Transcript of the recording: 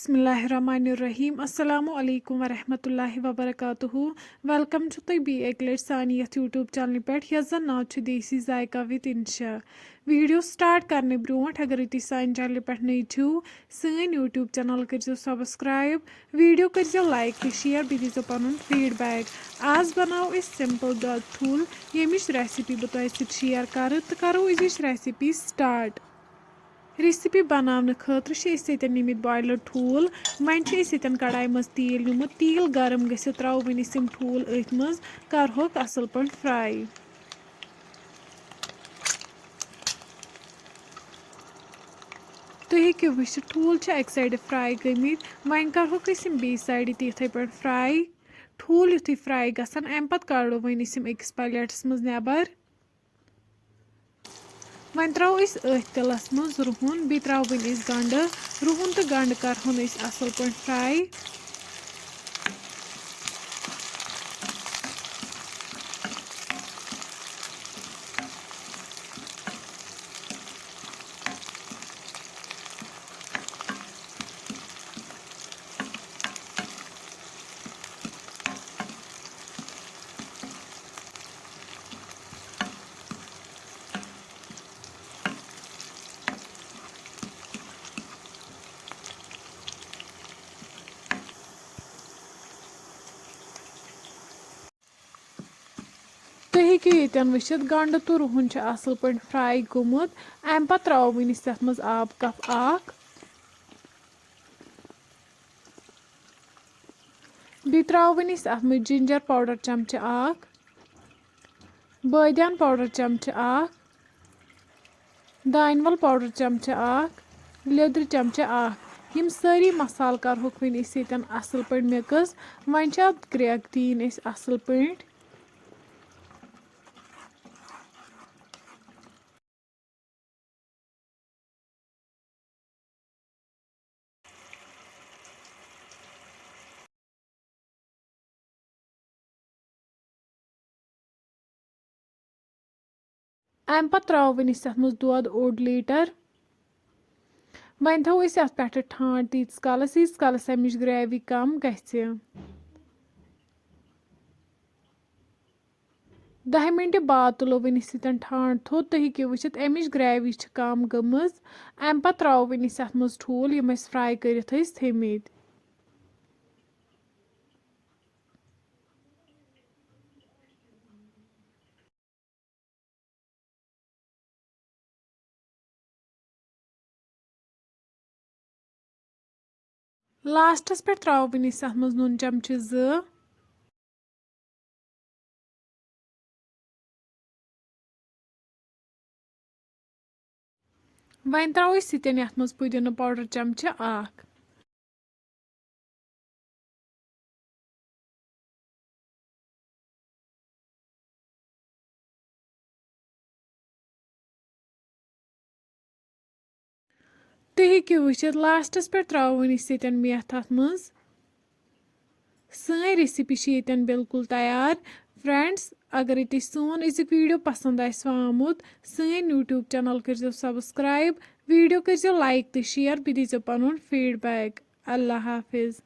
Bismillahirrahmanirrahim. Assalamu alaikum wa rahmatullahi wa barakatuhu. Welcome to the be Eklet Saniyat YouTube channel pet. Yes, the now to Desi Zaika with Insha. Video start karne bront agar iti sign channel pet nahi chu sign YouTube channel karjo subscribe. Video karjo like to share bidizo panun feedback. As banao is simple Doud thool. Yemish recipe batoy sit share karu karo is recipe start. Recipe बनाने खतर निमित boiler ठूल one कढ़ाई मज तील निमुत तील गरम गसित throw वनिस ठूल अथ मज करहोक असल पे फ्राई तुम हेकु वुचिथ ठूल अक साइड फ्राई गमित वन करहोक बे साइड इथे पे फ्राई ठूल युथु फ्राई गसान अम पत कड़ो वनिस अकिस प्लेटस मज नेबर वन त्रो अथ तिलस मज रुहन बे त्रो गंड रुहन तो गंड करहोन असल पे फ्राई तुम हेकु यन वुचिथ गंड तो रुहन असल पे फ्राई गोमुत अम पत त्रो वनिस तथ मज आब कप अख बे त्रो वनिस अथ मज जिंजर पाउडर चमच अख बादियान पाउडर चमच अख दानवल पाउडर चमच अख लेदर चमच अख यम सारी मसाल करहोक वन यन असल पे मिक्स वन ग्रेक दिन असल पे अम पत त्रो वनिस तथ मज दूध 1 लीटर वन थो अत पे ठांड तीस कालस अमिच ग्रेवी कम गि 10 मिनट बाद तुलो वनिस ठांड थोद तुम हेकु वुचिथ अमिच ग्रेवी कम गमज अम पत त्रो वनिस अत मज ठूल यम फ्राई करिथ थमित लास्टस पे त्रो वनिस अत मज नून चमच 2 वन त्रो अत मज पुदीना पाउडर चमच 1 तुम हेकु वुचिथ लास्टस पे त्रो वनिस मेथ अत मज सन रेसिपी यन बिल्कुल तैयार फ्रेंड्स अगर ये सोन अजुक वीडियो पसंद आमुत सन यूट्यूब चैनल कर सब्सक्राइब वीडियो कर लाइक तो शेयर बे दीजो पन फीडबैक अल्लाह हाफिज।